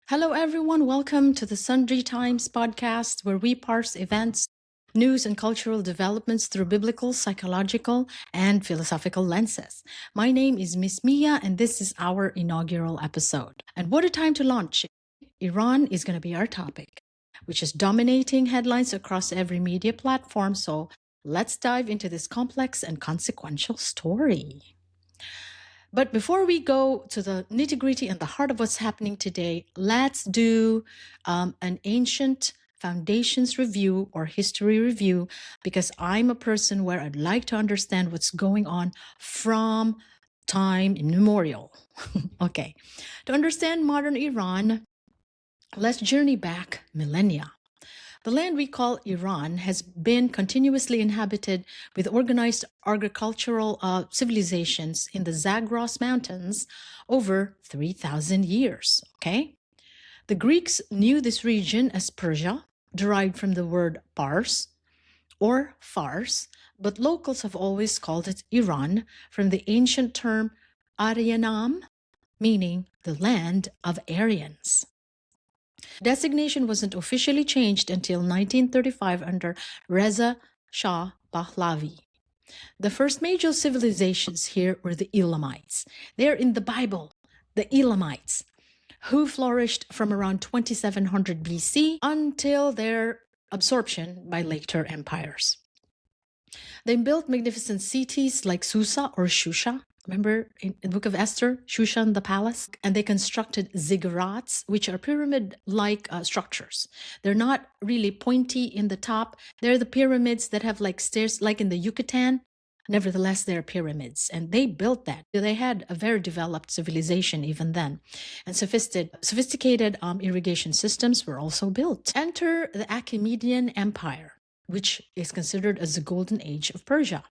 Hello, everyone. Welcome to the Sundry Times podcast, where we parse events, news, and cultural developments through biblical, psychological, and philosophical lenses. My name is Miss Mia, and this is our inaugural episode. And what a time to launch! Iran is going to be our topic, which is dominating headlines across every media platform. So let's dive into this complex and consequential story. But before we go to the nitty gritty and the heart of what's happening today, let's do an ancient foundations review or history review, because I'm a person where I'd like to understand what's going on from time immemorial. Okay. To understand modern Iran, let's journey back millennia. The land we call Iran has been continuously inhabited with organized agricultural civilizations in the Zagros Mountains over 3,000 years. Okay? The Greeks knew this region as Persia, derived from the word Pars or Fars, but locals have always called it Iran from the ancient term Aryanam, meaning the land of Aryans. Designation wasn't officially changed until 1935 under Reza Shah Pahlavi. The first major civilizations here were the Elamites. They're in the Bible, the Elamites, who flourished from around 2700 BC until their absorption by later empires. They built magnificent cities like Susa or Shusha. Remember in the book of Esther, Shushan, the palace? And they constructed ziggurats, which are pyramid-like structures. They're not really pointy in the top. They're the pyramids that have like stairs, like in the Yucatan. Nevertheless, they're pyramids. And they built that. They had a very developed civilization even then. And sophisticated irrigation systems were also built. Enter the Achaemenid Empire, which is considered as the golden age of Persia.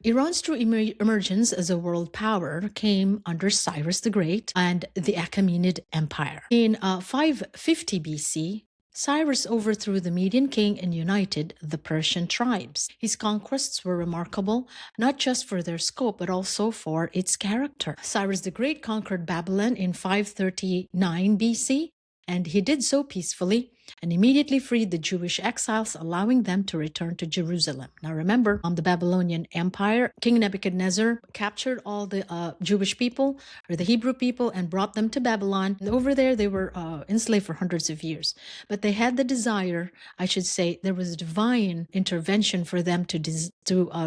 Iran's true emergence as a world power came under Cyrus the Great and the Achaemenid Empire. In 550 BC, Cyrus overthrew the Median king and united the Persian tribes. His conquests were remarkable, not just for their scope, but also for its character. Cyrus the Great conquered Babylon in 539 BC, and he did so peacefully and immediately freed the Jewish exiles, allowing them to return to Jerusalem. Now remember, the Babylonian Empire, King Nebuchadnezzar captured all the Jewish people, or the Hebrew people, and brought them to Babylon. And over there, they were enslaved for hundreds of years. But they had the desire, I should say, there was divine intervention for them to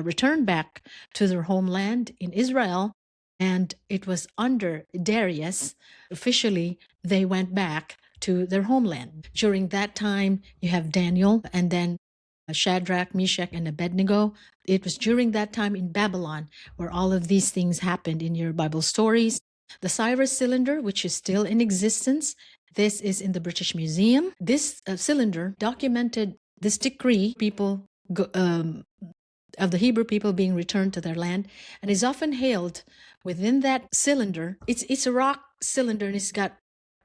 return back to their homeland in Israel. And it was under Darius, officially, they went back to their homeland. During that time, you have Daniel and then Shadrach, Meshach, and Abednego. It was during that time in Babylon where all of these things happened in your Bible stories. The Cyrus cylinder, which is still in existence, this is in the British Museum. This cylinder documented this decree, people of the Hebrew people being returned to their land, and is often hailed within that cylinder. It's a rock cylinder, and it's got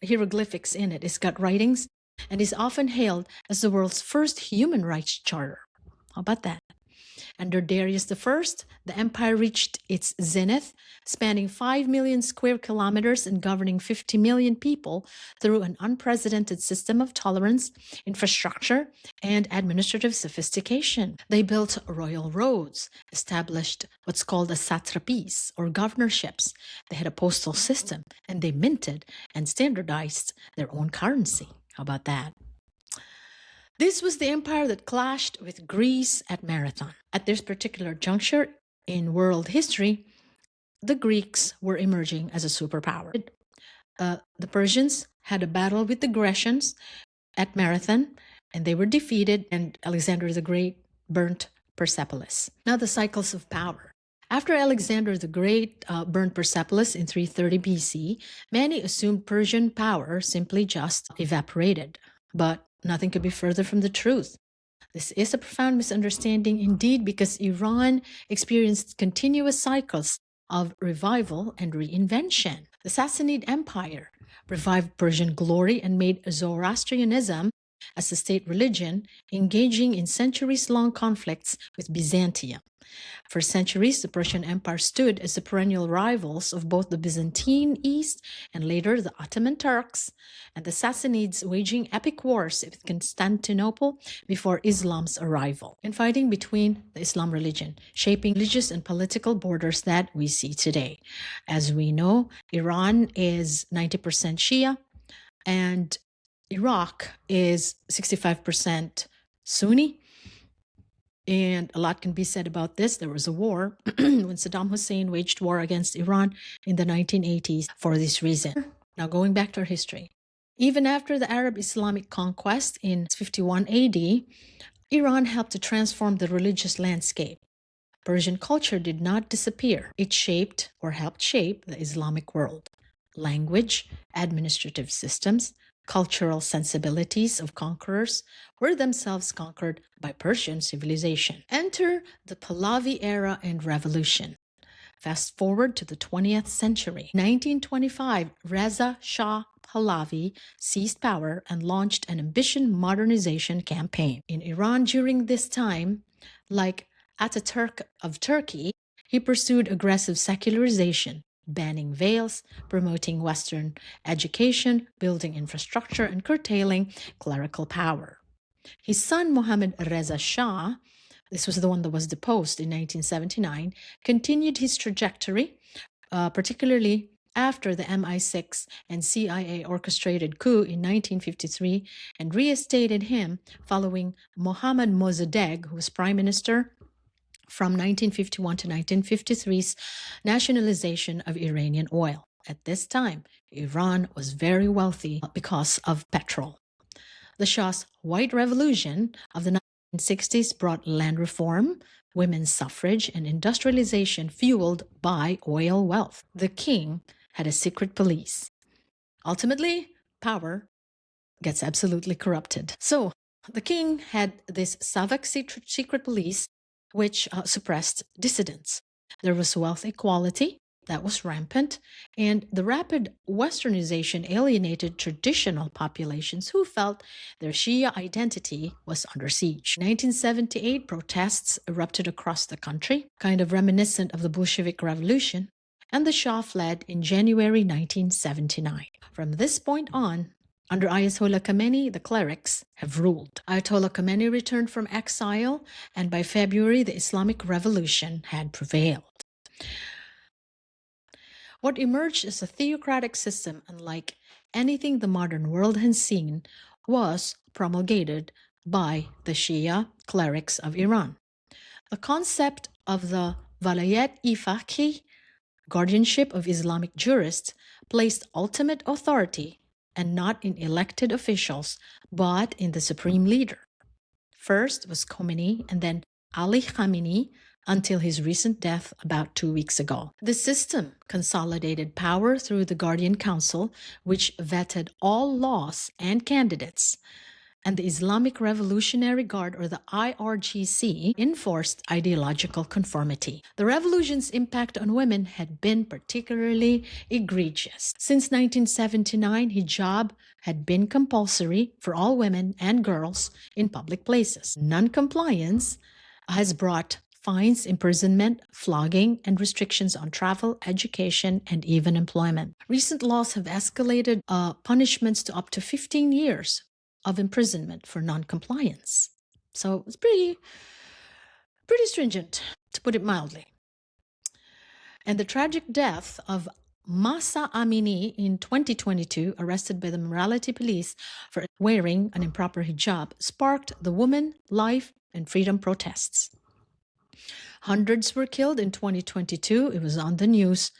hieroglyphics in it. It's got writings, and is often hailed as the world's first human rights charter. How about that? Under Darius I, the empire reached its zenith, spanning 5 million square kilometers and governing 50 million people through an unprecedented system of tolerance, infrastructure, and administrative sophistication. They built royal roads, established what's called a satrapies or governorships. They had a postal system, and they minted and standardized their own currency. How about that? This was the empire that clashed with Greece at Marathon. At this particular juncture in world history, the Greeks were emerging as a superpower. The Persians had a battle with the Grecians at Marathon, and they were defeated, and Alexander the Great burnt Persepolis. Now the cycles of power. After Alexander the Great burned Persepolis in 330 BC, many assumed Persian power simply just evaporated. But nothing could be further from the truth. This is a profound misunderstanding indeed, because Iran experienced continuous cycles of revival and reinvention. The Sassanid Empire revived Persian glory and made Zoroastrianism as a state religion, engaging in centuries-long conflicts with Byzantium. For centuries, the Persian Empire stood as the perennial rivals of both the Byzantine East and later the Ottoman Turks, and the Sassanids waging epic wars with Constantinople before Islam's arrival, and fighting between the Islam religion, shaping religious and political borders that we see today. As we know, Iran is 90% Shia, and Iraq is 65% Sunni. And a lot can be said about this. There was a war when Saddam Hussein waged war against Iran in the 1980s for this reason. Now, going back to our history. Even after the Arab Islamic conquest in 51 AD, Iran helped to transform the religious landscape. Persian culture did not disappear. It shaped or helped shape the Islamic world. Language, administrative systems, cultural sensibilities of conquerors were themselves conquered by Persian civilization. Enter the Pahlavi era and revolution. Fast forward to the 20th century. 1925, Reza Shah Pahlavi seized power and launched an ambitious modernization campaign. In Iran during this time, like Ataturk of Turkey, he pursued aggressive secularization, banning veils, promoting Western education, building infrastructure, and curtailing clerical power. His son, Mohammad Reza Shah, this was the one that was deposed in 1979, continued his trajectory, particularly after the MI6 and CIA orchestrated coup in 1953, and reinstated him following Mohammad Mossadegh, who was prime minister from 1951 to 1953's nationalization of Iranian oil. At this time, Iran was very wealthy because of petrol. The Shah's White Revolution of the 1960s brought land reform, women's suffrage, and industrialization fueled by oil wealth. The king had a secret police. Ultimately, power gets absolutely corrupted. So, the king had this Savak secret police which suppressed dissidents. There was wealth equality that was rampant, and the rapid westernization alienated traditional populations who felt their Shia identity was under siege. In 1978, protests erupted across the country, kind of reminiscent of the Bolshevik Revolution, and the Shah fled in January 1979. From this point on, under Ayatollah Khamenei, the clerics have ruled. Ayatollah Khamenei returned from exile, and by February, the Islamic Revolution had prevailed. What emerged as a theocratic system, unlike anything the modern world has seen, was promulgated by the Shia clerics of Iran. The concept of the Valayat-i-Faqih, guardianship of Islamic jurists, placed ultimate authority and not in elected officials, but in the supreme leader. First was Khomeini, and then Ali Khamenei, until his recent death about 2 weeks ago. The system consolidated power through the Guardian Council, which vetted all laws and candidates, and the Islamic Revolutionary Guard, or the IRGC, enforced ideological conformity. The revolution's impact on women had been particularly egregious. Since 1979, hijab had been compulsory for all women and girls in public places. Non-compliance has brought fines, imprisonment, flogging, and restrictions on travel, education, and even employment. Recent laws have escalated punishments to up to 15 years of imprisonment for non-compliance. So it's pretty stringent, to put it mildly. And the tragic death of Mahsa Amini in 2022, arrested by the morality police for wearing an improper hijab, sparked the women, life, and freedom protests. Hundreds were killed in 2022. It was on the news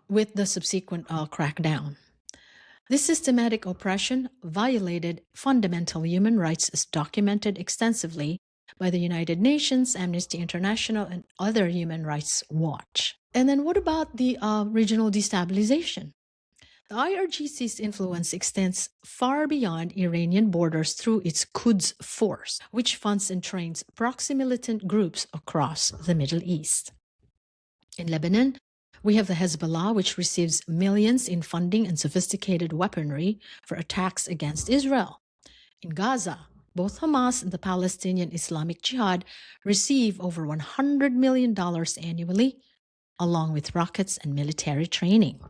with the subsequent crackdown. This systematic oppression violated fundamental human rights as documented extensively by the United Nations, Amnesty International, and other Human Rights Watch. And then what about the regional destabilization? The IRGC's influence extends far beyond Iranian borders through its Quds Force, which funds and trains proxy-militant groups across the Middle East. In Lebanon, we have the Hezbollah, which receives millions in funding and sophisticated weaponry for attacks against Israel. In Gaza, both Hamas and the Palestinian Islamic Jihad receive over $100 million annually, along with rockets and military training.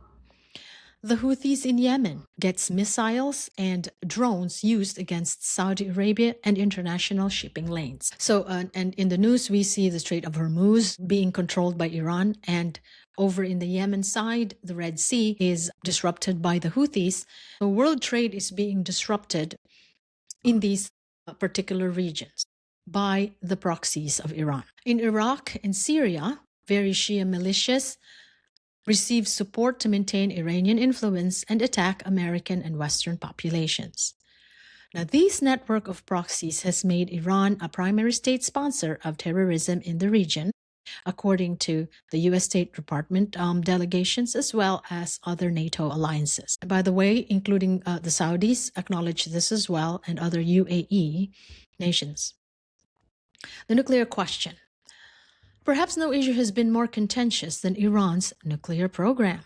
The Houthis in Yemen gets missiles and drones used against Saudi Arabia and international shipping lanes. So, and in the news, we see the Strait of Hormuz being controlled by Iran, and over in the Yemen side, the Red Sea is disrupted by the Houthis. So world trade is being disrupted in these particular regions by the proxies of Iran. In Iraq and Syria, very Shia militias receive support to maintain Iranian influence and attack American and Western populations. Now, this network of proxies has made Iran a primary state sponsor of terrorism in the region, according to the U.S. State Department delegations, as well as other NATO alliances. By the way, including the Saudis acknowledge this as well, and other UAE nations. The nuclear question. Perhaps no issue has been more contentious than Iran's nuclear program.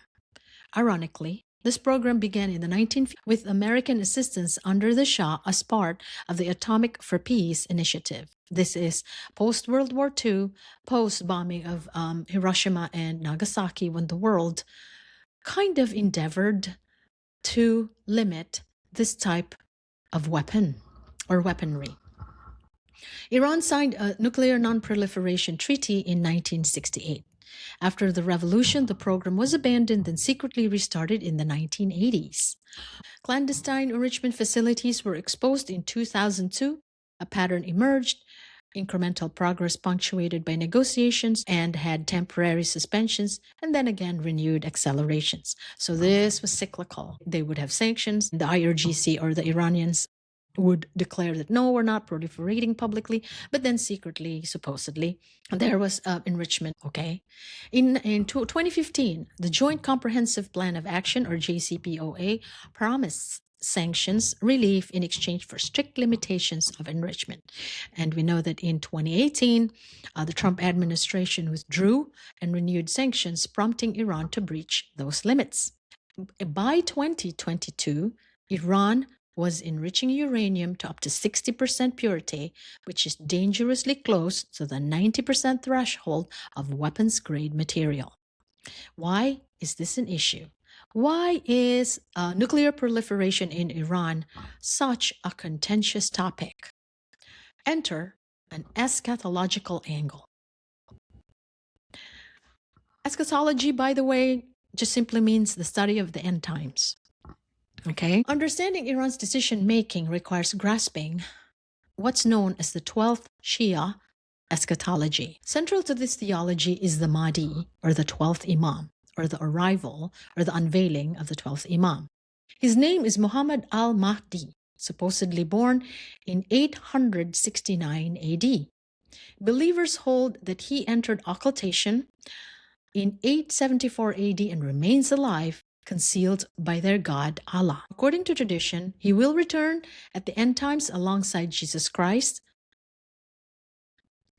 Ironically, this program began in the 1950s with American assistance under the Shah as part of the Atomic for Peace initiative. This is post-World War II, post-bombing of Hiroshima and Nagasaki, when the world kind of endeavored to limit this type of weapon or weaponry. Iran signed a nuclear non-proliferation treaty in 1968. After the revolution, the program was abandoned and secretly restarted in the 1980s. Clandestine enrichment facilities were exposed in 2002. A pattern emerged, incremental progress punctuated by negotiations, and had temporary suspensions and then again renewed accelerations. So this was cyclical. They would have sanctions. The IRGC or the Iranians would declare that no, we're not proliferating publicly, but then secretly, supposedly, there was enrichment, okay? In 2015, the Joint Comprehensive Plan of Action, or JCPOA, promised sanctions relief in exchange for strict limitations of enrichment. And we know that in 2018, the Trump administration withdrew and renewed sanctions, prompting Iran to breach those limits. By 2022, Iran was enriching uranium to up to 60% purity, which is dangerously close to the 90% threshold of weapons-grade material. Why is this an issue? Why is nuclear proliferation in Iran such a contentious topic? Enter an eschatological angle. Eschatology, by the way, just simply means the study of the end times. Okay. Understanding Iran's decision-making requires grasping what's known as the 12th Shia eschatology. Central to this theology is the Mahdi, or the 12th Imam, or the arrival or the unveiling of the 12th Imam. His name is Muhammad al-Mahdi, supposedly born in 869 AD. Believers hold that he entered occultation in 874 AD and remains alive, concealed by their God, Allah. According to tradition, he will return at the end times alongside Jesus Christ,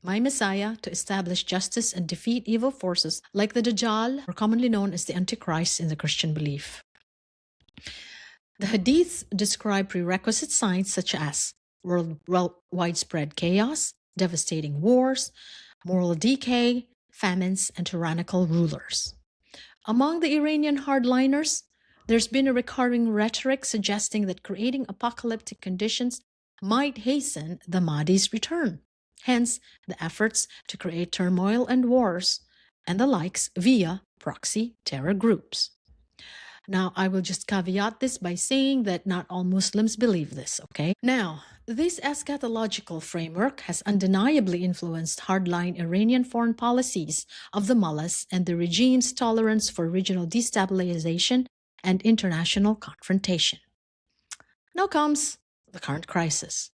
my Messiah, to establish justice and defeat evil forces like the Dajjal, or commonly known as the Antichrist in the Christian belief. The Hadiths describe prerequisite signs such as widespread chaos, devastating wars, moral decay, famines, and tyrannical rulers. Among the Iranian hardliners, there's been a recurring rhetoric suggesting that creating apocalyptic conditions might hasten the Mahdi's return. Hence, the efforts to create turmoil and wars and the likes via proxy terror groups. Now, I will just caveat this by saying that not all Muslims believe this, okay? Now, this eschatological framework has undeniably influenced hardline Iranian foreign policies of the mullahs and the regime's tolerance for regional destabilization and international confrontation. Now comes the current crisis.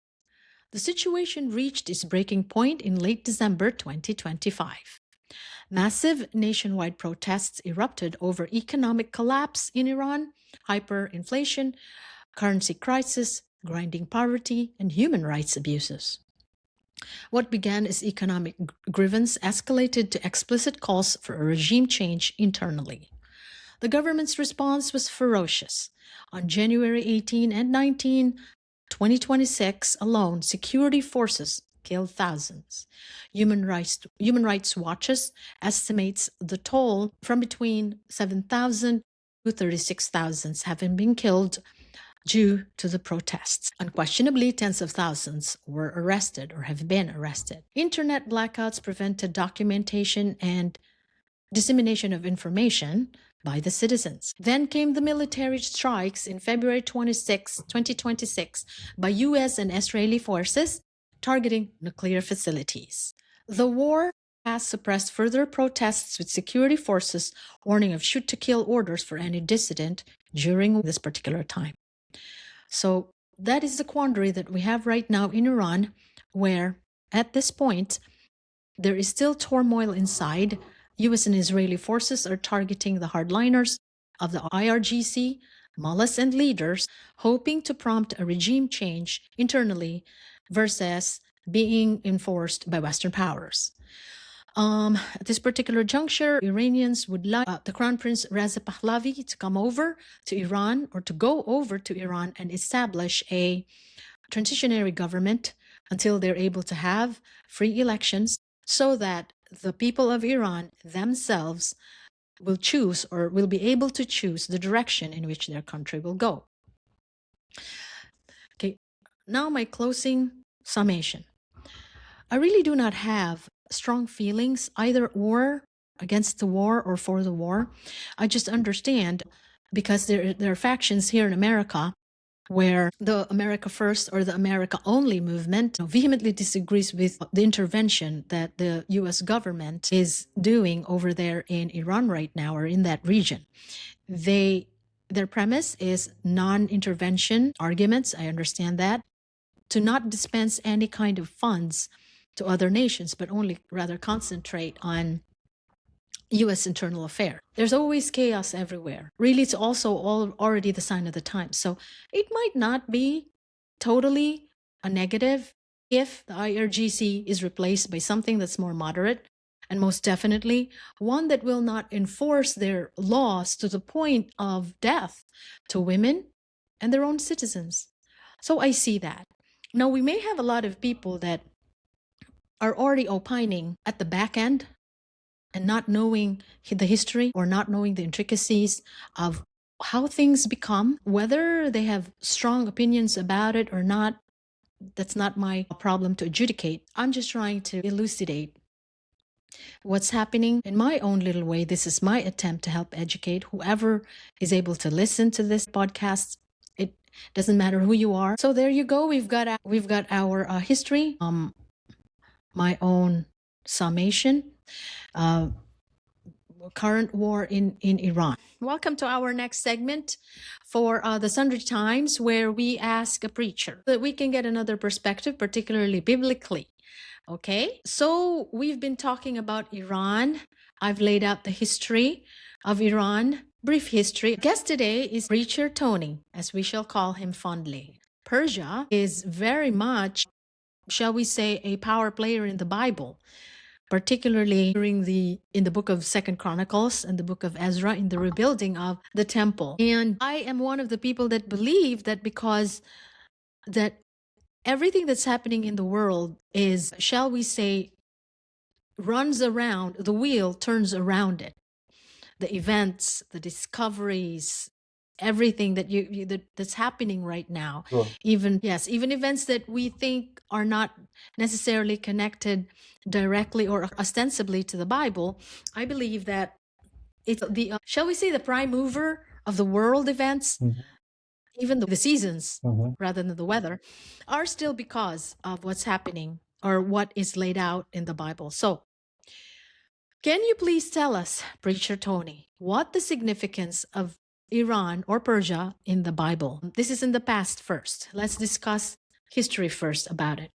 The situation reached its breaking point in late December 2025. Massive nationwide protests erupted over economic collapse in Iran, hyperinflation, currency crisis, grinding poverty, and human rights abuses. What began as economic grievance escalated to explicit calls for a regime change internally. The government's response was ferocious. On January 18 and 19, 2026 alone, security forces killed thousands. Human Rights Watches estimates the toll from between 7,000 to 36,000 having been killed due to the protests. Unquestionably, tens of thousands were arrested or have been arrested. Internet blackouts prevented documentation and dissemination of information by the citizens. Then came the military strikes in February 26, 2026 by US and Israeli forces targeting nuclear facilities. The war has suppressed further protests with security forces warning of shoot-to-kill orders for any dissident during this particular time. So that is the quandary that we have right now in Iran, where at this point, there is still turmoil inside. US and Israeli forces are targeting the hardliners of the IRGC, mullahs and leaders, hoping to prompt a regime change internally versus being enforced by Western powers. At this particular juncture, Iranians would like the Crown Prince Reza Pahlavi to come over to Iran or to go over to Iran and establish a transitionary government until they're able to have free elections so that the people of Iran themselves will choose or will be able to choose the direction in which their country will go. Okay, now my closing summation. I really do not have strong feelings either or against the war or for the war. I just understand because there are factions here in America where the America First or the America Only movement vehemently disagrees with the intervention that the US government is doing over there in Iran right now or in that region. Their premise is non-intervention arguments, I understand that, to not dispense any kind of funds to other nations, but only rather concentrate on US internal affair. There's always chaos everywhere. Really, it's also already the sign of the times. So it might not be totally a negative if the IRGC is replaced by something that's more moderate, and most definitely one that will not enforce their laws to the point of death to women and their own citizens. So I see that. Now, we may have a lot of people that are already opining at the back end and not knowing the history or not knowing the intricacies of how things become, whether they have strong opinions about it or not, that's not my problem to adjudicate. I'm just trying to elucidate what's happening in my own little way. This is my attempt to help educate whoever is able to listen to this podcast. It doesn't matter who you are. So there you go. We've got our history, my own summation. Current war in Iran. Welcome to our next segment for the Sundry Times, where we ask a preacher so that we can get another perspective, particularly biblically. Okay, so we've been talking about Iran. I've laid out the history of Iran, brief history. Guest today is Preacher Tony, as we shall call him fondly. Persia is very much, shall we say, a power player in the Bible, particularly in the book of Second Chronicles and the book of Ezra in the rebuilding of the temple. And I am one of the people that believe that because that everything that's happening in the world is, shall we say, runs around, the wheel turns around it. The events, the discoveries, everything that's happening right now. Sure. Even events that we think are not necessarily connected directly or ostensibly to the Bible. I believe that it's the shall we say, the prime mover of the world events. Mhm. Even the seasons, Mhm. rather than the weather, are still because of what's happening or what is laid out in the Bible. So can you please tell us, Preacher Tony, what the significance of Iran or Persia in the Bible? This is in the past first. Let's discuss history first about it.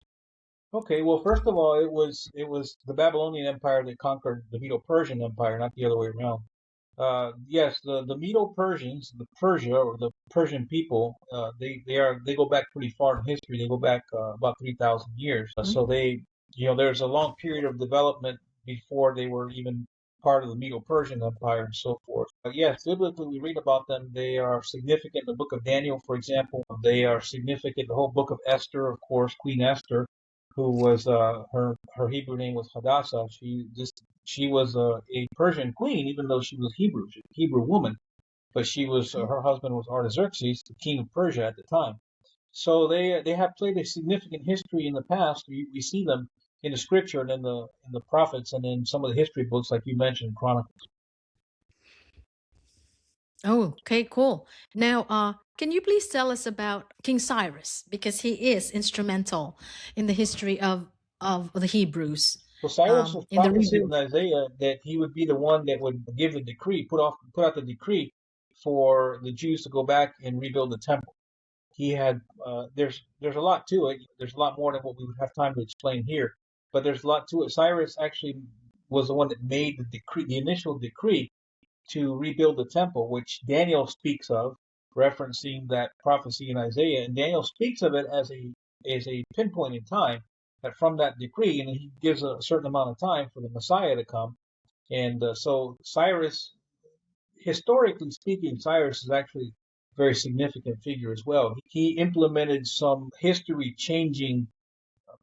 Okay, well, first of all, it was the Babylonian Empire that conquered the Medo-Persian Empire, not the other way around. Yes, the Medo-Persians, the Persia or the Persian people, they go back pretty far in history. They go back about 3,000 years. So there's a long period of development before they were even part of the Medo-Persian Empire and so forth. But yes, biblically we read about them. They are significant. The book of Daniel, for example, they are significant. The whole book of Esther, of course, Queen Esther, who was her Hebrew name was Hadassah. She was a Persian queen, even though she was Hebrew, she was a Hebrew woman. But she was her husband was Artaxerxes, the king of Persia at the time. So they have played a significant history in the past. We see them in the scripture and in the prophets and in some of the history books, like you mentioned, Chronicles. Oh, okay, cool. Now, can you please tell us about King Cyrus, because he is instrumental in the history of the Hebrews, So Cyrus was in the prophesying rebuild. in Isaiah that he would be the one that would give the decree, put out the decree for the Jews to go back and rebuild the temple. He had there's a lot to it. There's a lot more than what we would have time to explain here, but there's a lot to it. Cyrus actually was the one that made the decree, the initial decree to rebuild the temple, which Daniel speaks of, referencing that prophecy in Isaiah. And Daniel speaks of it as a pinpoint in time, that from that decree, and he gives a certain amount of time for the Messiah to come. And so Cyrus, historically speaking, Cyrus is actually a very significant figure as well. He implemented some history changing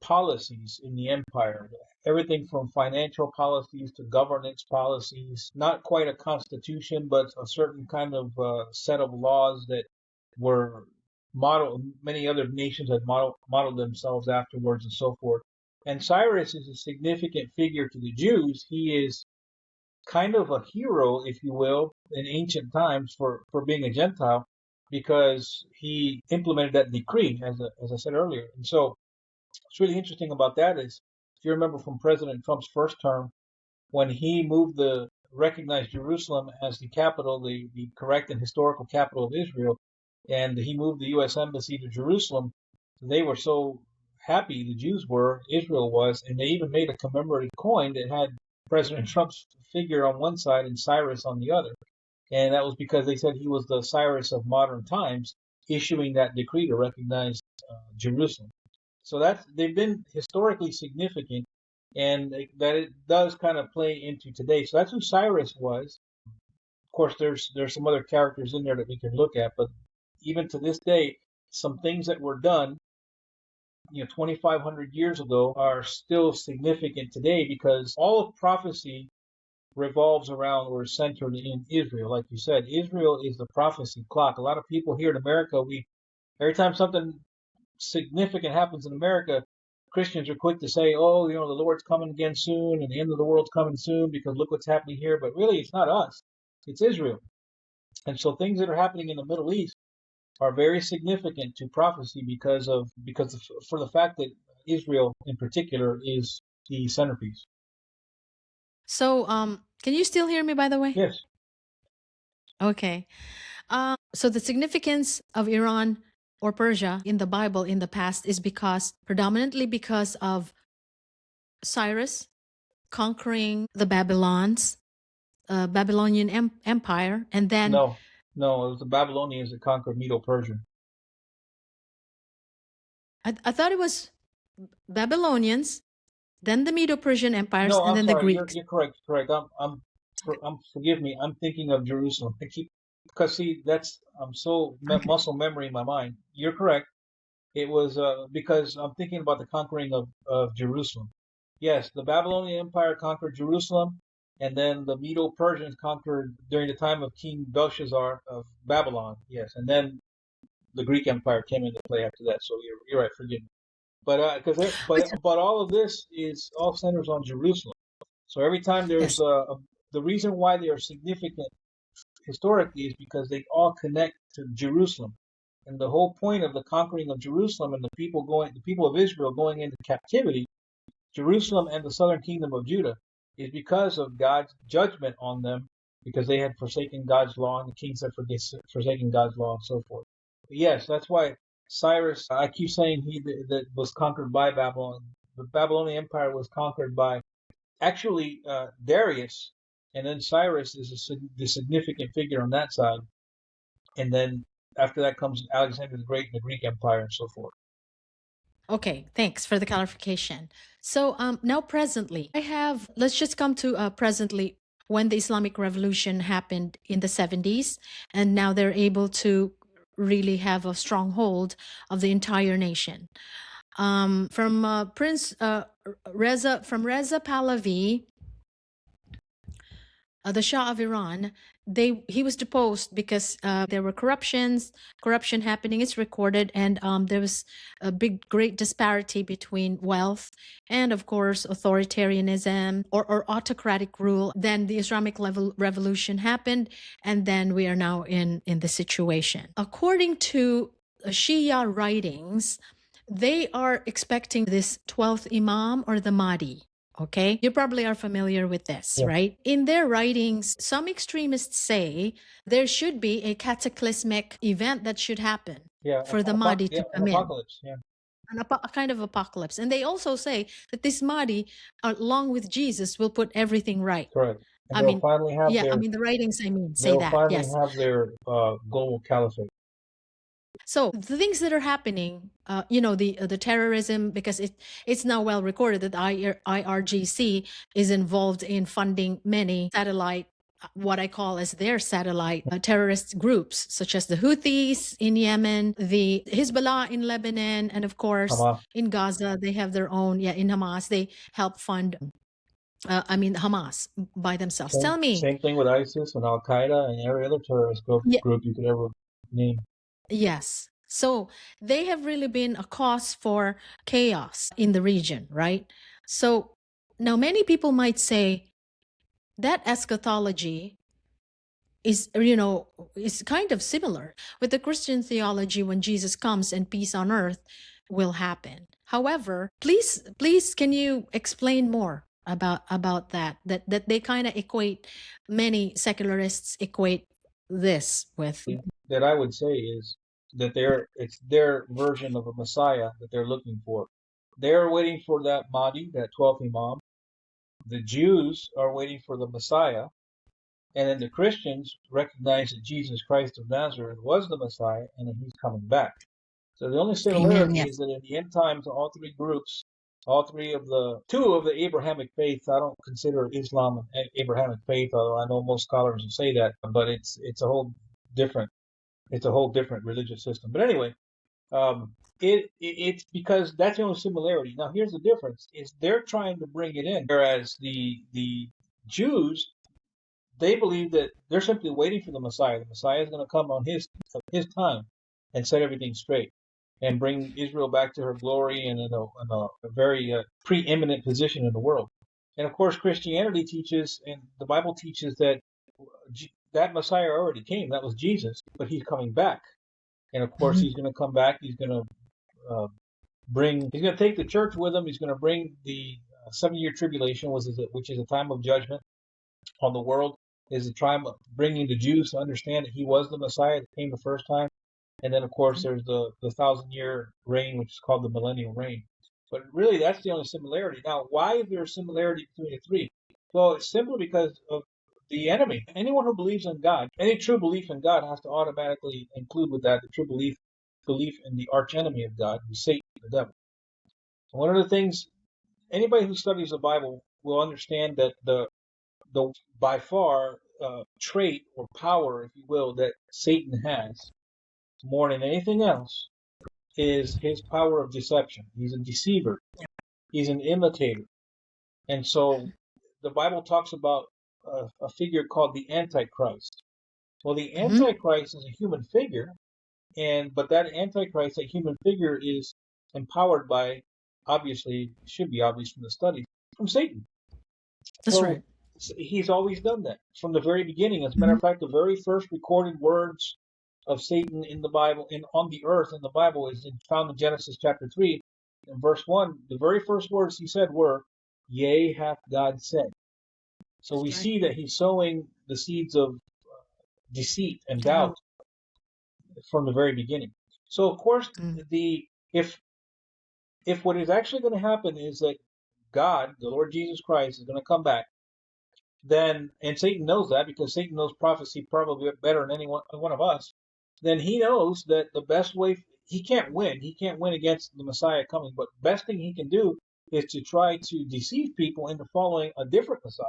policies in the empire. Everything from financial policies to governance policies, not quite a constitution, but a certain kind of set of laws that were modeled, many other nations had modeled themselves afterwards and so forth. And Cyrus is a significant figure to the Jews. He is kind of a hero, if you will, in ancient times for being a Gentile because he implemented that decree, as I said earlier. And so what's really interesting about that is, if you remember from President Trump's first term, when he moved the recognized Jerusalem as the capital, the correct and historical capital of Israel, and he moved the U.S. embassy to Jerusalem, they were so happy, the Jews were, Israel was, and they even made a commemorative coin that had President Trump's figure on one side and Cyrus on the other. And that was because they said he was the Cyrus of modern times, issuing that decree to recognize Jerusalem. So that's they've been historically significant, and that it does kind of play into today. So that's who Cyrus was. Of course, there's some other characters in there that we can look at, but even to this day, some things that were done, 2,500 years ago, are still significant today because all of prophecy revolves around or is centered in Israel. Like you said, Israel is the prophecy clock. A lot of people here in America, we every time something significant happens in America, Christians are quick to say, "Oh, the Lord's coming again soon, and the end of the world's coming soon because look what's happening here." But really, it's not us; it's Israel. And so, things that are happening in the Middle East are very significant to prophecy for the fact that Israel, in particular, is the centerpiece. So, can you still hear me, by the way? Yes. Okay. So the significance of Iran or Persia in the Bible in the past is predominantly because of Cyrus conquering the Babylonian Empire, and then No. No. It was the Babylonians that conquered Medo-Persia. I thought it was Babylonians, then the Medo-Persian empires, No, and I'm then the sorry. Greeks. You're correct. Correct. Forgive me. I'm thinking of Jerusalem. I keep because see that's I'm so Okay. muscle memory in my mind. You're correct. It was because I'm thinking about the conquering of Jerusalem. Yes, the Babylonian Empire conquered Jerusalem, and then the Medo-Persians conquered during the time of King Belshazzar of Babylon. Yes, and then the Greek Empire came into play after that. So you're right. Forgive me. But but all of this is all centers on Jerusalem. So every time Yes. the reason why they are significant historically is because they all connect to Jerusalem. And the whole point of the conquering of Jerusalem and the people of Israel going into captivity, Jerusalem and the southern kingdom of Judah, is because of God's judgment on them because they had forsaken God's law and the kings had forsaken God's law and so forth. But yes, that's why Cyrus, I keep saying that was conquered by Babylon. The Babylonian Empire was conquered by actually Darius, and then Cyrus is the significant figure on that side, and then after that comes Alexander the Great and the Greek Empire and so forth. Okay, thanks for the clarification. So now presently, let's just come to presently. when the Islamic Revolution happened in the 70s, and now they're able to really have a stronghold of the entire nation. From Prince Reza Pahlavi, the Shah of Iran, he was deposed because there were corruption happening. It's recorded, and there was a great disparity between wealth and, of course, authoritarianism or autocratic rule. Then the Islamic revolution happened, and then we are now in the situation. According to Shia writings, they are expecting this 12th Imam or the Mahdi. Okay, you probably are familiar with this, right? In their writings, some extremists say there should be a cataclysmic event that should happen for the Mahdi to come an in. apocalypse, A kind of apocalypse. And they also say that this Mahdi, along with Jesus, will put everything right. correct. And I they'll mean, finally have yeah, their, I mean, the writings, I mean, say they'll that, finally yes. have their global caliphate. So the things that are happening, the terrorism, because it's now well recorded that IRGC is involved in funding many satellite, what I call as their satellite terrorist groups, such as the Houthis in Yemen, the Hezbollah in Lebanon, and of course Hamas. in Gaza they have their own. Yeah, in Hamas they help fund. Hamas by themselves. Tell me. Same thing with ISIS and Al Qaeda and every other terrorist group you could ever name. Yes. So they have really been a cause for chaos in the region, right? So now many people might say that eschatology is kind of similar with the Christian theology when Jesus comes and peace on earth will happen. However, please can you explain more about that they kind of equate, many secularists equate this with? That I would say is that it's their version of a Messiah that they're looking for. They're waiting for that Mahdi, that 12th Imam. The Jews are waiting for the Messiah. And then the Christians recognize that Jesus Christ of Nazareth was the Messiah and that he's coming back. So the only similarity is that in the end times, all three groups, two of the Abrahamic faiths, I don't consider Islam an Abrahamic faith, although I know most scholars will say that, but it's a whole different religious system. But anyway, it's because that's the only similarity. Now here's the difference: is they're trying to bring it in, whereas the Jews, they believe that they're simply waiting for the Messiah. The Messiah is going to come on his time and set everything straight and bring Israel back to her glory and in a very preeminent position in the world. And of course, Christianity teaches, and the Bible teaches that that Messiah already came. That was Jesus, but he's coming back. And of course, he's going to come back. He's going to he's going to take the church with him. He's going to bring the 7-year tribulation, which is a time of judgment on the world. Is a time of bringing the Jews to understand that he was the Messiah that came the first time. And then, of course, there's the 1,000-year reign, which is called the millennial reign. But really, that's the only similarity. Now, why is there a similarity between the three? Well, it's simply because of the enemy. Anyone who believes in God, any true belief in God has to automatically include with that the true belief in the archenemy of God, who's Satan, the devil. One of the things, anybody who studies the Bible will understand that the by far trait or power, if you will, that Satan has more than anything else is his power of deception. He's a deceiver. He's an imitator. And so the Bible talks about a figure called the Antichrist. Well, the Antichrist is a human figure, but that Antichrist, that human figure, is empowered by, obviously, should be obvious from the studies, from Satan. That's right. He's always done that from the very beginning. As a matter of fact, the very first recorded words of Satan in the Bible, on the earth in the Bible, is found in Genesis chapter 3, in verse 1. The very first words he said were, "Yea, hath God said." So we see that he's sowing the seeds of deceit and doubt from the very beginning. So of course, if what is actually going to happen is that God, the Lord Jesus Christ, is going to come back, then, and Satan knows that because Satan knows prophecy probably better than any one of us, then he knows that the best way, he can't win against the Messiah coming, but the best thing he can do is to try to deceive people into following a different Messiah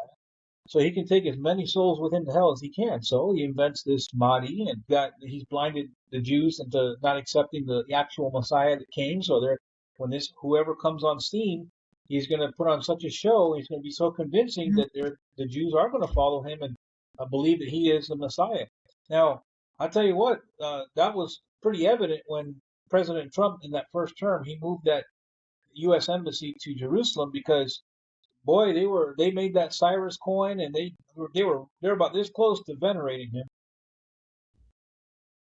so he can take as many souls within the hell as he can. So he invents this Mahdi, and he's blinded the Jews into not accepting the actual Messiah that came. So they're when this whoever comes on scene, he's going to put on such a show. He's going to be so convincing that the Jews are going to follow him and believe that he is the Messiah. Now, I'll tell you what, that was pretty evident when President Trump, in that first term, he moved that U.S. embassy to Jerusalem because boy, they made that Cyrus coin, and they're about this close to venerating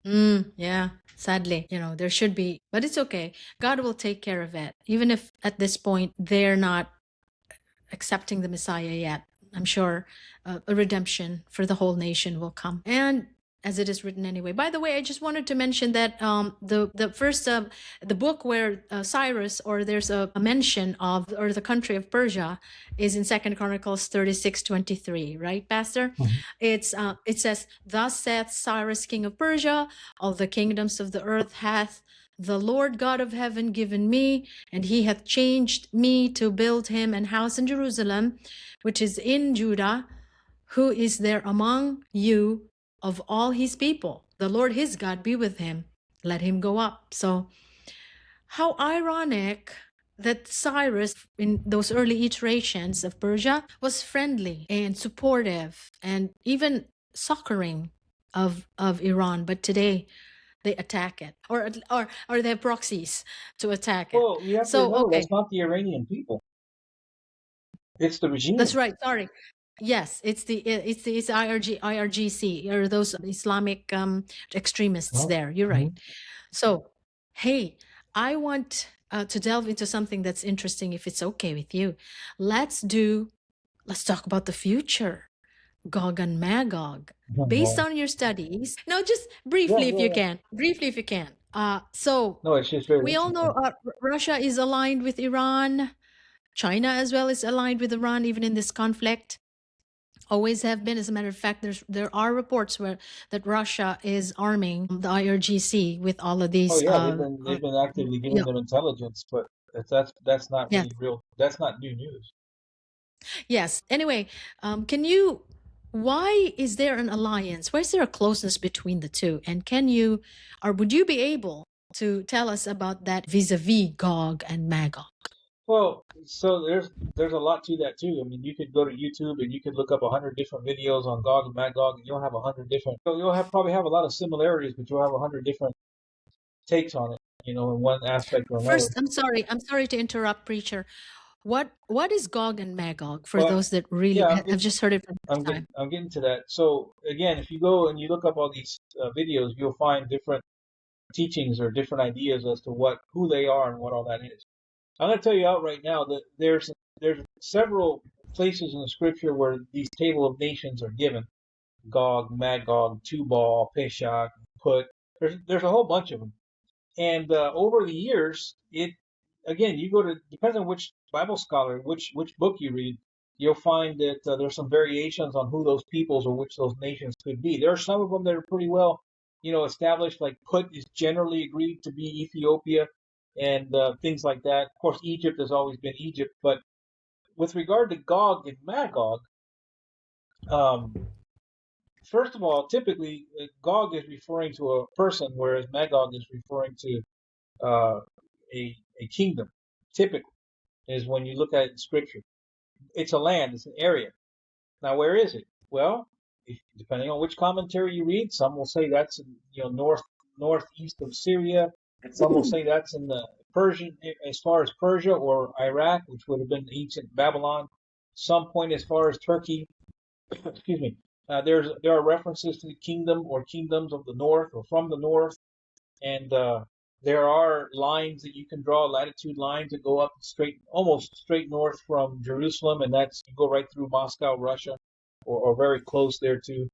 him. Yeah, sadly, there should be, but it's okay. God will take care of it. Even if at this point they're not accepting the Messiah yet, I'm sure a redemption for the whole nation will come. And as it is written anyway. By the way, I just wanted to mention that the first the book where Cyrus, or there's a mention of, or the country of Persia, is in Second Chronicles 36:23, right, Pastor? It says, "Thus saith Cyrus, king of Persia, all the kingdoms of the earth hath the Lord God of heaven given me, and he hath changed me to build him an house in Jerusalem, which is in Judah. Who is there among you of all his people? The Lord his God be with him. Let him go up." So how ironic that Cyrus, in those early iterations of Persia, was friendly and supportive and even succoring of Iran. But today they attack it, or they have proxies to attack it. Well, you have to So, remember okay, that's not the Iranian people; it's the that's regime. right. Sorry. Yes, it's IRGC, or those Islamic extremists Oh, there. You're right. mhm. So, hey, I want to delve into something that's interesting, if it's okay with you. Let's talk about the future, Gog and Magog. Based No, on your studies, no, just yeah, briefly if yeah, you yeah. can. Briefly if you can. So No, it's just very we all know interesting. Russia is aligned with Iran. China as well is aligned with Iran, even in this conflict. Always have been. As a matter of fact, there are reports that Russia is arming the IRGC with all of Oh these. yeah, they've been actively giving Yeah, them intelligence, but that's not yes, really real. That's not new news. yes. Anyway, can you? Why is there an alliance? Why is there a closeness between the two? And can you, or would you be able to tell us about that vis-a-vis Gog and Magog? Well, so there's a lot to that too. I mean, you could go to YouTube and you could look up 100 different videos on Gog and Magog, and you'll have 100 different. You'll have probably have a lot of similarities, but you'll have 100 different takes on it. In one aspect or another. First, I'm sorry to interrupt, preacher. What is Gog and Magog for But those that really yeah, have just heard it for the first time? I'm getting to that. So again, if you go and you look up all these videos, you'll find different teachings or different ideas as to who they are and what all that is. I'm going to tell you out right now that there's several places in the scripture where these table of nations are given: Gog, Magog, Tubal, Peshach, Put. There's a whole bunch of them. And over the years, it again, you go to depends on which Bible scholar, which book you read, you'll find that there's some variations on who those peoples or which those nations could be. There are some of them that are pretty well, established. Like Put is generally agreed to be Ethiopia, and things like that. Of course, Egypt has always been Egypt, but with regard to Gog and Magog, um, first of all, typically Gog is referring to a person, whereas Magog is referring to uh, a kingdom. Typically, is when you look at it in scripture. It's a land, it's an area. Now, where is it? Well, depending on which commentary you read, some will say that's in, northeast of Syria. Some will say that's in the Persian, as far as Persia or Iraq, which would have been ancient Babylon. Some point as far as Turkey. Excuse me. There are references to the kingdom or kingdoms of the north or from the north, and there are lines that you can draw, latitude lines that go up almost straight north from Jerusalem, and that's you go right through Moscow, Russia, or very close there too.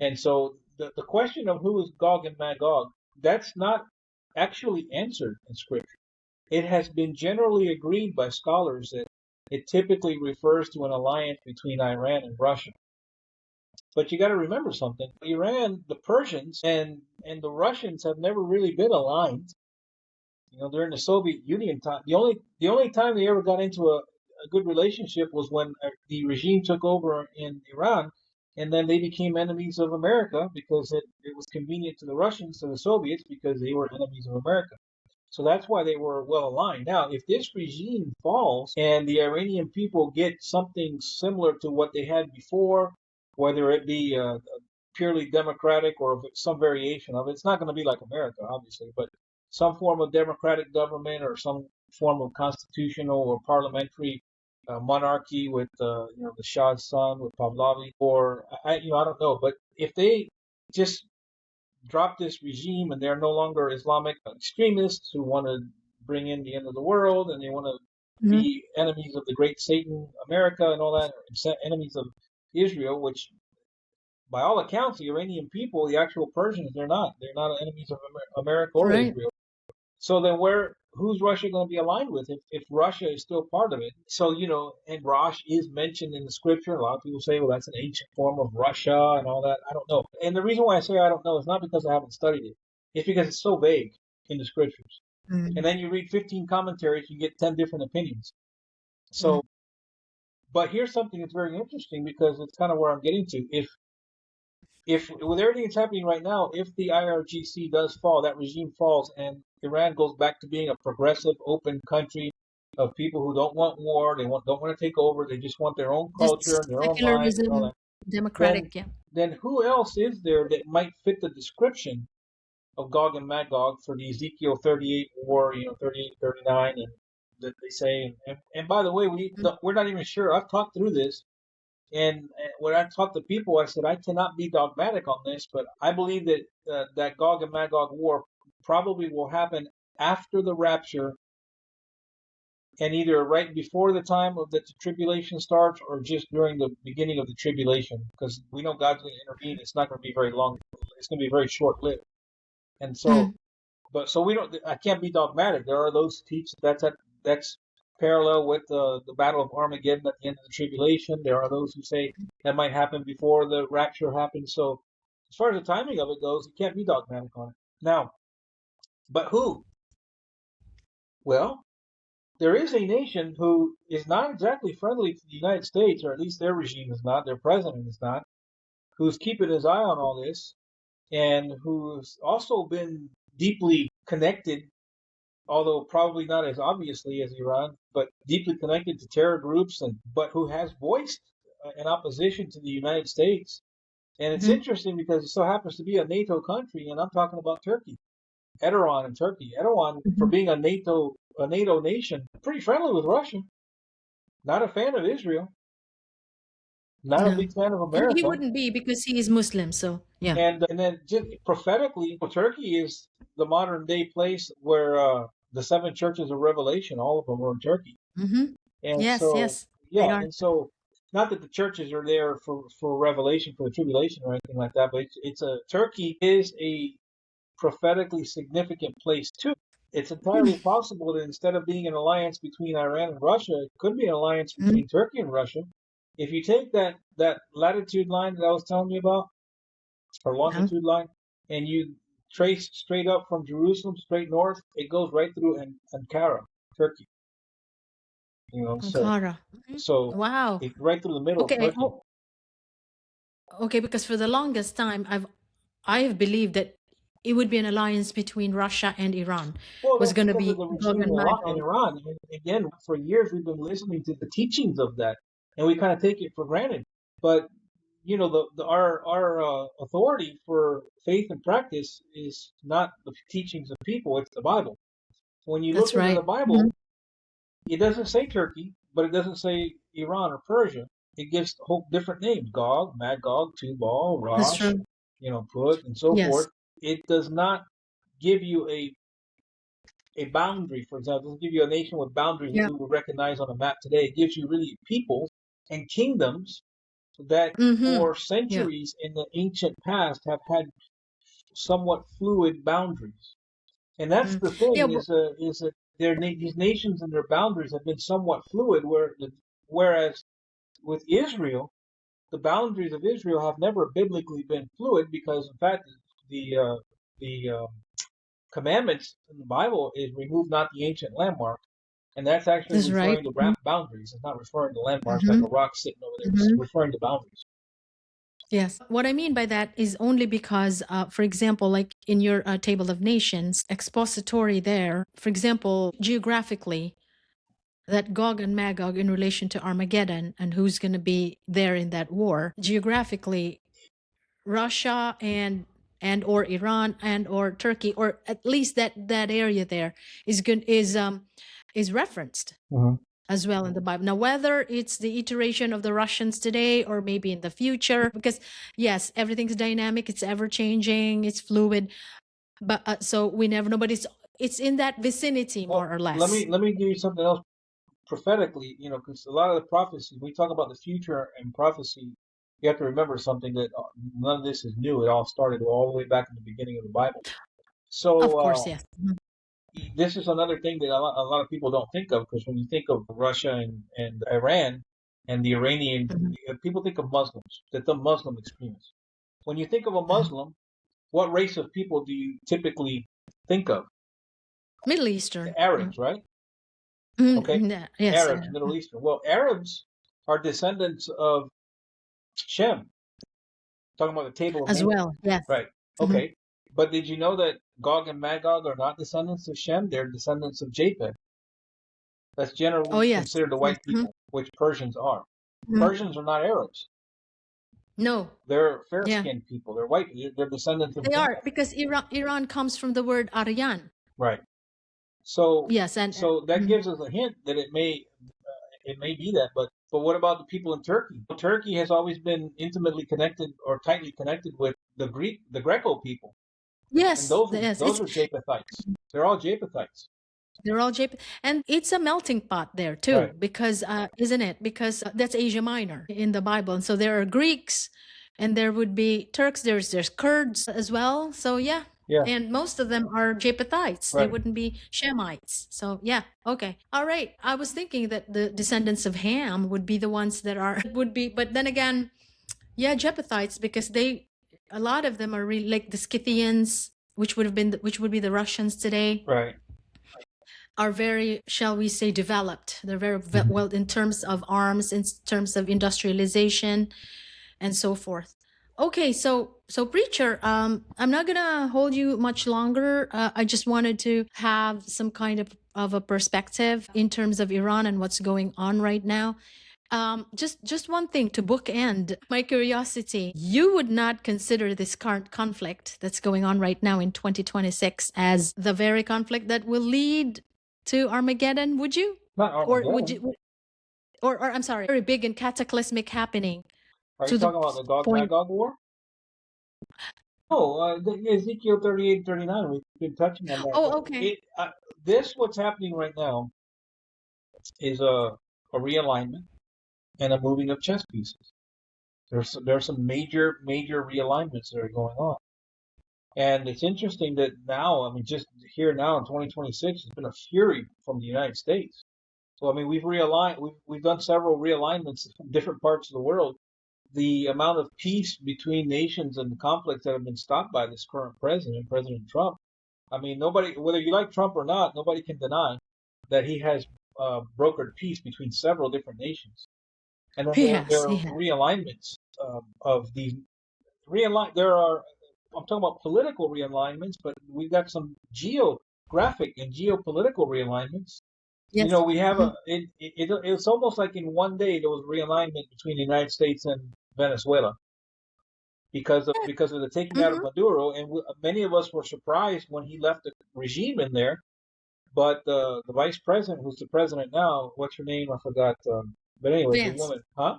And so the question of who is Gog and Magog, that's not actually answered in Scripture. It has been generally agreed by scholars that it typically refers to an alliance between Iran and Russia. But you got to remember something: Iran, the Persians, and the Russians have never really been aligned. During the Soviet Union time, the only time they ever got into a good relationship was when the regime took over in Iran, and then they became enemies of America because it was convenient to the Russians, to the Soviets, because they were enemies of America. So that's why they were well aligned. Now, if this regime falls and the Iranian people get something similar to what they had before, whether it be purely democratic or if it's some variation of it, it's not going to be like America, obviously, but some form of democratic government or some form of constitutional or parliamentary monarchy with the Shah's son with Pahlavi, or I don't know, but if they just drop this regime and they're no longer Islamic extremists who want to bring in the end of the world and they want to Mhm. be enemies of the great Satan, America, and all that, or enemies of Israel, which by all accounts, the Iranian people, the actual Persians, they're not enemies of America or Right. Israel. So then who's Russia going to be aligned with if Russia is still part of it? So, and Rosh is mentioned in the scripture. A lot of people say, well, that's an ancient form of Russia and all that. I don't know. And the reason why I say I don't know is not because I haven't studied it. It's because it's so vague in the scriptures. And Mm. then you read 15 commentaries, you get 10 different opinions. Mm. So, but here's something that's very interesting because it's kind of where I'm getting to. If with everything that's happening right now, if the IRGC does fall, that regime falls, and Iran goes back to being a progressive, open country of people who don't want war, don't want to take over, they just want their own culture Just and their own mind and all secularism, that, then democratic, yeah. then who else is there that might fit the description of Gog and Magog for the Ezekiel 38 war, 38, 39, and that they say, and by the way, Mm. we're not even sure. I've talked through this. And when I talk to people, I said I cannot be dogmatic on this, but I believe that that Gog and Magog war probably will happen after the rapture, and either right before the time of the tribulation starts, or just during the beginning of the tribulation, because we know God's going to intervene. It's not going to be very long. It's going to be very short lived. And so Mm. but so we don't. I can't be dogmatic. There are those who teach that's parallel with the Battle of Armageddon at the end of the tribulation. There are those who say that might happen before the rapture happens. So as far as the timing of it goes, you can't be dogmatic on it. Now, but who? Well, there is a nation who is not exactly friendly to the United States, or at least their regime is not, their president is not, who's keeping his eye on all this, and who's also been deeply connected, although probably not as obviously as Iran, but deeply connected to terror groups, and but who has voiced an opposition to the United States. And it's Mhm. interesting because it so happens to be a NATO country, and I'm talking about Turkey, Erdogan and Turkey. Erdogan, for Mhm. being a NATO nation, pretty friendly with Russia, not a fan of Israel, not a No. big fan of And he America, wouldn't be because he is Muslim, so yeah. and then just prophetically, Turkey is the modern day place where the seven churches of Revelation, all of them were in Turkey. Hmm. And Yes, so, yes, they yeah, are. and so, not that the churches are there for revelation, for the tribulation or anything like that, but Turkey is a prophetically significant place too. It's entirely possible that instead of being an alliance between Iran and Russia, it could be an alliance Mm. between Turkey and Russia. If you take that latitude line that I was telling you about, or Yeah. longitude line, and you trace straight up from Jerusalem, straight north, it goes right through Ankara, Turkey. So Ankara. Mhm. so Wow. it right through the middle of Okay. Turkey. Oh, okay. Because for the longest time, I have believed that it would be an alliance between Russia and Iran. Well, Was that's going to because of be the Gog regime and In Magog. Iran. And again, for years we've been listening to the teachings of that, and we kind of take it for granted. But our authority for faith and practice is not the teachings of people; it's the Bible. When you look That's into the right. Hmm. Bible, it doesn't say Turkey, but it doesn't say Iran or Persia. It gives whole different names: Gog, Magog, Tubal, That's Rosh, true. Put, and so Yes. forth. It does not give you a boundary, for example. It doesn't give you a nation with boundaries that Yeah. we would recognize on a map today. It gives you really peoples and kingdoms that Hmm. for Yeah. centuries in the ancient past have had somewhat fluid boundaries. And that's Mm. the Yeah. thing But is that these nations and their boundaries have been somewhat fluid, whereas with Israel, the boundaries of Israel have never biblically been fluid because, in fact, the uh, the commandments in the Bible is remove not the ancient landmark. And that's actually That's right. referring to boundaries. It's not referring to landmarks like Mm-hmm. a rock sitting over there. It's Mm-hmm. referring to boundaries. Yes. What I mean by that is only because, for example, like in your table of nations, expository there, for example, geographically, that Gog and Magog in relation to Armageddon and who's going to be there in that war, geographically, Russia and or Iran and or Turkey, or at least that area there is referenced Mm-hmm. as well in the Bible. Now, whether it's the iteration of the Russians today or maybe in the future, because yes, everything's dynamic, it's ever changing, it's fluid, but so we never know. But it's in that vicinity Well, more or let less. me give you something else prophetically. Because a lot of the prophecy we talk about the future and prophecy. You have to remember something that none of this is new. It all started all the way back in the beginning of the Bible. Of So course, yes. this is another thing that a lot of people don't think of, because when you think of Russia and Iran and the Iranian, Mhm. people think of Muslims, that the Muslim extremists. When you think of a Mhm. Muslim, what race of people do you typically think of? Middle Eastern. The Arabs, right? Okay, Yes, Arabs, Middle Eastern. Well, Arabs are descendants of Shem. Talking about the table of as nations, well. Yes. right? Mhm. Okay, but did you know that Gog and Magog are not descendants of Shem? They're descendants of Japheth. That's Oh, generally yes. considered the Yes. white people, which Persians are. Mhm. Persians are not Arabs. No. They're Yeah. fair-skinned people. They're white. They're descendants of They are, Japheth. because Iran comes from the word Aryan. Right. So Yes, and so that mhm. gives us a hint that it may be that. But what about the people in Turkey? Turkey has always been intimately connected or tightly connected with the Greco people, and Yes, yes, those are Japhethites. They're all Japhethites. they're all Japan, and it's a melting pot there too, Right. because isn't it? Because that's Asia Minor in the Bible, and so there are Greeks, and there would be Turks. There's Kurds as well. So yeah, Yeah. and most of them are Japhethites. They Right. wouldn't be Shemites. So yeah, okay, all right. I was thinking that the descendants of Ham would be the ones that are would be, but then again, yeah, Japhethites, because a lot of them are really like the Scythians, which would be the Russians today, Right. are very, shall we say, developed. They're very Mhm. well in terms of arms, in terms of industrialization, and so forth. Okay, so preacher, I'm not gonna hold you much longer. I just wanted to have some kind of a perspective in terms of Iran and what's going on right now. Just one thing to bookend my curiosity. You would not consider this current conflict that's going on right now in 2026 as the very conflict that will lead to Armageddon, would you? Not Or would Armageddon. you, or I'm sorry, very big and cataclysmic happening Are you to the talking about the Gog point? Magog war? No, Ezekiel 38 and 39. We've been touching on that, but Oh, okay. this what's happening right now is a realignment and a moving of chess pieces. There's some major realignments that are going on, and it's interesting that now, I mean, just here now in 2026, it's been a fury from the United States. So I mean, we've done several realignments in different parts of the world. The amount of peace between nations and the conflicts that have been stopped by this current president, President Trump. I mean, nobody, whether you like Trump or not, nobody can deny that he has brokered peace between several different nations. And then there Yes, are yes, realignments of the realign. There are, I'm talking about political realignments, but we've got some geographic and geopolitical realignments. yes. We have Mhm. it's almost like in one day there was realignment between the United States and Venezuela because of the taking out of Mhm. Maduro, and many of us were surprised when he left the regime in there. But the vice president, who's the president now, what's her name? I forgot. But anyway, the Vance. woman, huh?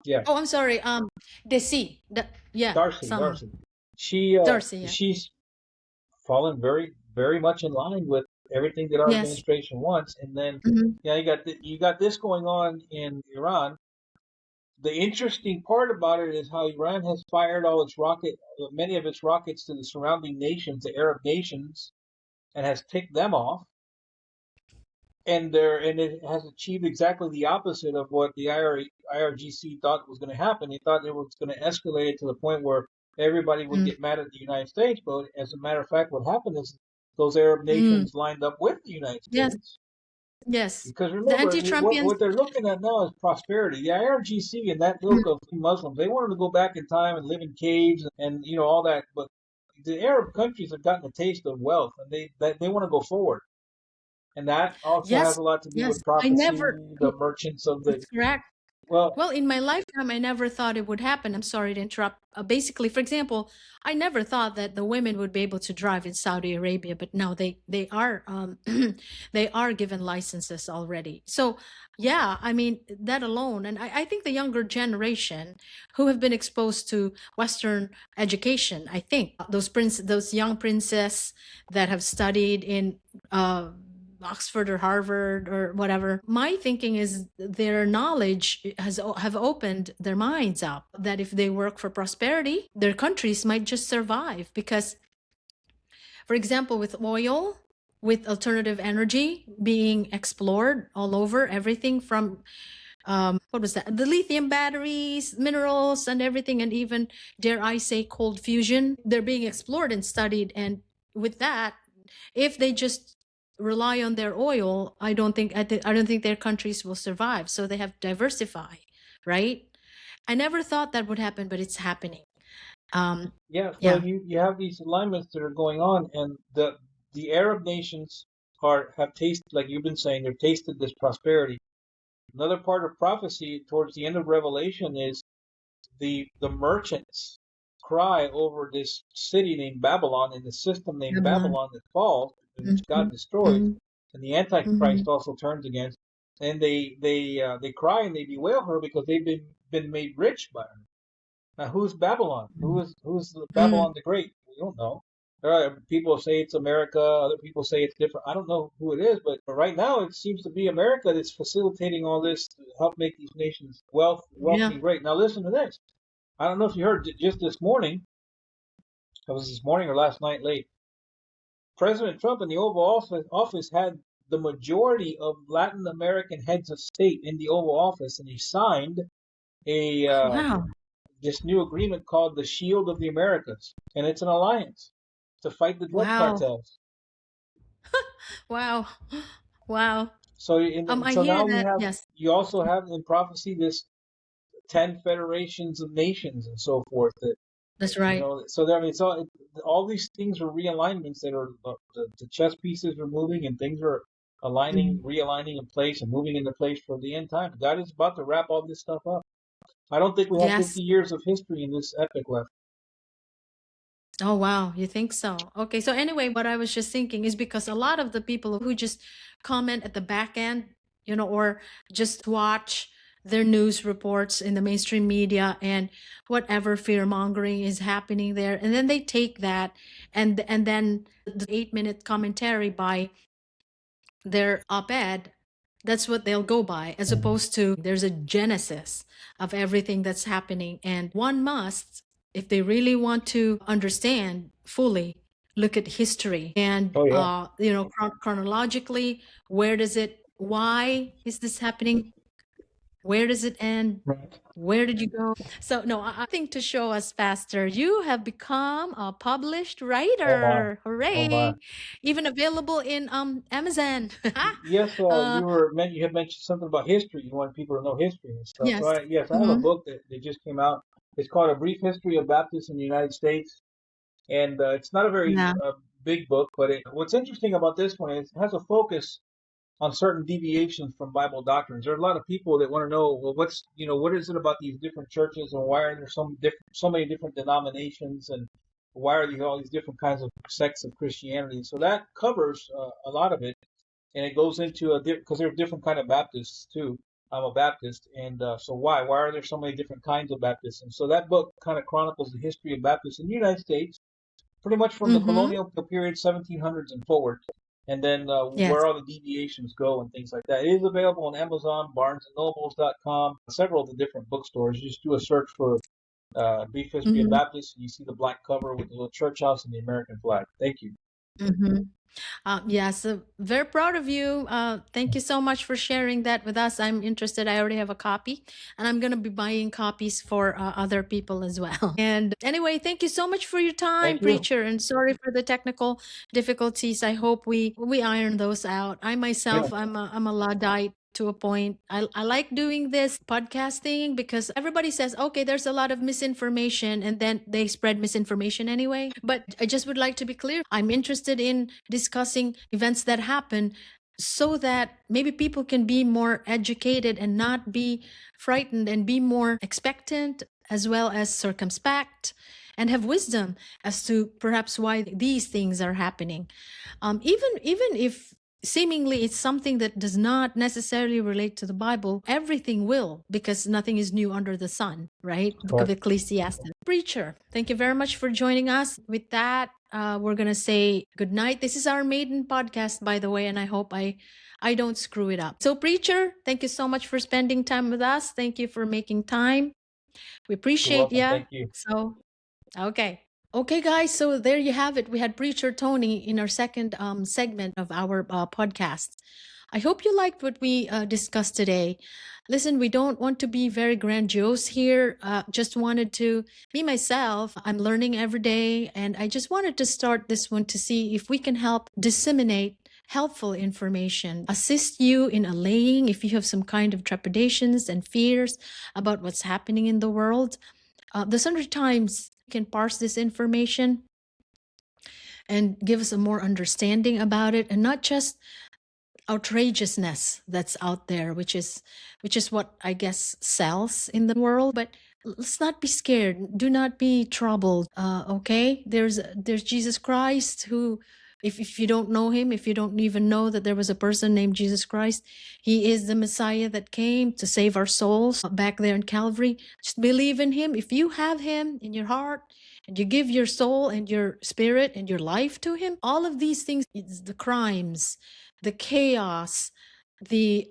Yeah, Oh, I'm sorry. Yeah, some Darcy. Darcy. Yeah. She's fallen very much in line with everything that our Yes. administration wants. And then Mhm. yeah, you got this going on in Iran. The interesting part about it is how Iran has fired many of its rockets to the surrounding nations, the Arab nations, and has ticked them off. And it has achieved exactly the opposite of what the IRGC thought was going to happen. They thought it was going to escalate it to the point where everybody would Mm. get mad at the United States. But as a matter of fact, what happened is those Arab Mm. nations lined up with the United Yes. States, Yes. Because The remember, anti-Trumpians. what they're looking at now is prosperity. The IRGC and that ilk of Muslims, they wanted to go back in time and live in caves and all that. But the Arab countries have gotten a taste of wealth, and they want to go forward. And that also has Yes, a lot to do yes. with I prophecy, never. the merchants of the That's correct. well, Well, in my lifetime, I never thought it would happen. I'm sorry to interrupt. Basically, for example, I never thought that the women would be able to drive in Saudi Arabia, but now they are they are given licenses already. So yeah, I mean that alone, and I think the younger generation who have been exposed to Western education, I think those young princess that have studied in uh, Oxford or Harvard or whatever. My thinking is their knowledge have opened their minds up that if they work for prosperity, their countries might just survive because, for example, with oil, with alternative energy being explored all over, everything from what was that? The lithium batteries, minerals, and everything, and even dare I say, cold fusion. They're being explored and studied, and with that, if they just rely on their oil, I don't think their countries will survive. So they have to diversify, right? I never thought that would happen, but it's happening. yeah. So Yeah. you have these alignments that are going on, and the Arab nations have tasted, like you've been saying, they've tasted this prosperity. Another part of prophecy towards the end of Revelation is the merchants cry over this city named Babylon and the system named Babylon. Babylon that falls, and which God Mhm, destroys, mhm, and the Antichrist mhm, also turns against, and they cry and they bewail her because they've been made rich by her. Now, who's Babylon? Who's mhm. Babylon the Great? We don't know. There are people say it's America. Other people say it's different. I don't know who it is, but right now it seems to be America that's facilitating all this to help make these nations wealthy Yeah. and great. Now, listen to this. I don't know if you heard just this morning. It was this morning or last night late. President Trump in the Oval Office had the majority of Latin American heads of state in the Oval Office, and he signed a Wow. this new agreement called the Shield of the Americas, and it's an alliance to fight the drug Wow. cartels. Wow. Wow. So, I so hear now that. Yes, you also have in prophecy this 10 federations of nations and so forth that that's right. so there, I mean, all these things are realignments that are the chess pieces are moving and things are aligning, Mhm. realigning in place and moving into place for the end time. God is about to wrap all this stuff up. I don't think we have Yes. 50 years of history in this epic left. Oh, wow. You think so? Okay. So, anyway, what I was just thinking is because a lot of the people who just comment at the back end, or just watch their news reports in the mainstream media and whatever fear mongering is happening there. And then they take that and then the 8-minute commentary by their op-ed, that's what they'll go by, as opposed to there's a genesis of everything that's happening. And one must, if they really want to understand fully, look at history and, Oh yeah. chronologically, why is this happening? Where does it end? Right. Where did you go? So, no, I think to show us, Pastor, you have become a published Oh my. writer. Oh my. Hooray! Even available in Amazon. Yes, uh, you had mentioned something about history. You want people to know history and stuff. So yes. yes, I have a Hmm. book that just came out. It's called A Brief History of Baptists in the United States, and it's not a very Yeah. big book, but what's interesting about this one is it has a focus on certain deviations from Bible doctrines. There are a lot of people that want to know, well, what is it about these different churches, and why are there so many different denominations, and why are all these different kinds of sects of Christianity? So that covers a lot of it, and it goes into because there are different kind of Baptists too. I'm a Baptist, and so why are there so many different kinds of Baptists? And so that book kind of chronicles the history of Baptists in the United States, pretty much from the Hmm. colonial period, 1700s and forward, and then Yes. where all the deviations go and things like that. It is available on Amazon, BarnesandNobles.com, several of the different bookstores. You just do a search for Brief History of Hmm. Baptists, and you see the black cover with the little church house and the American flag. Thank you. Mhm. Yes, very proud of you. Thank you so much for sharing that with us. I'm interested. I already have a copy, and I'm going to be buying copies for other people as well. And anyway, thank you so much for your time, Thank you. preacher. And sorry for the technical difficulties. I hope we iron those out. I Yeah. myself, I'm a Luddite to a point. I like doing this podcasting because everybody says, okay, there's a lot of misinformation, and then they spread misinformation anyway. But I just would like to be clear. I'm interested in discussing events that happen so that maybe people can be more educated and not be frightened and be more expectant as well as circumspect and have wisdom as to perhaps why these things are happening. Even if seemingly it's something that does not necessarily relate to the Bible, everything will, because nothing is new under the sun, right? Book of Correct. Ecclesiastes. Preacher, thank you very much for joining us. With that, we're gonna say good night. This is our maiden podcast, by the way, and I hope I don't screw it up. So, preacher, thank you so much for spending time with us. Thank you for making time. We You're appreciate welcome. ya. Thank you. So, okay. Okay, guys. So there you have it. We had Preacher Tony in our second segment of our podcast. I hope you liked what we discussed today. Listen, we don't want to be very grandiose here. Just wanted to be myself. I'm learning every day. And I just wanted to start this one to see if we can help disseminate helpful information, assist you in allaying if you have some kind of trepidations and fears about what's happening in the world. The Sundry Times can parse this information and give us a more understanding about it, and not just outrageousness that's out there, which is what I guess sells in the world. But let's not be scared. Do not be troubled. Okay, there's Jesus Christ who. If you don't know him, if you don't even know that there was a person named Jesus Christ, he is the Messiah that came to save our souls back there in Calvary. Just believe in him. If you have him in your heart and you give your soul and your spirit and your life to him, all of these things, the crimes, the chaos, the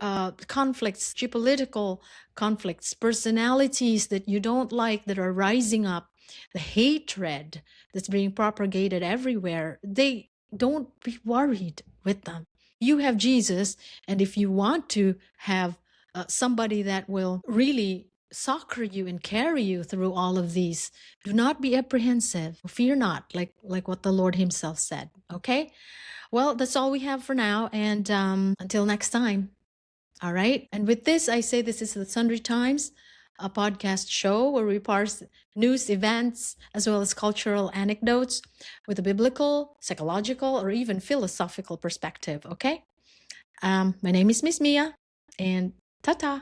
conflicts, geopolitical conflicts, personalities that you don't like that are rising up, the hatred that's being propagated everywhere, they don't be worried with them. You have Jesus, and if you want to have somebody that will really succor you and carry you through all of these, do not be apprehensive. Fear not, like what the Lord himself said. Okay? Well, that's all we have for now. And until next time. All right. And with this, I say this is the Sundry Times, a podcast show where we parse news, events, as well as cultural anecdotes with a biblical, psychological, or even philosophical perspective. Okay. My name is Miss Mia, and ta ta.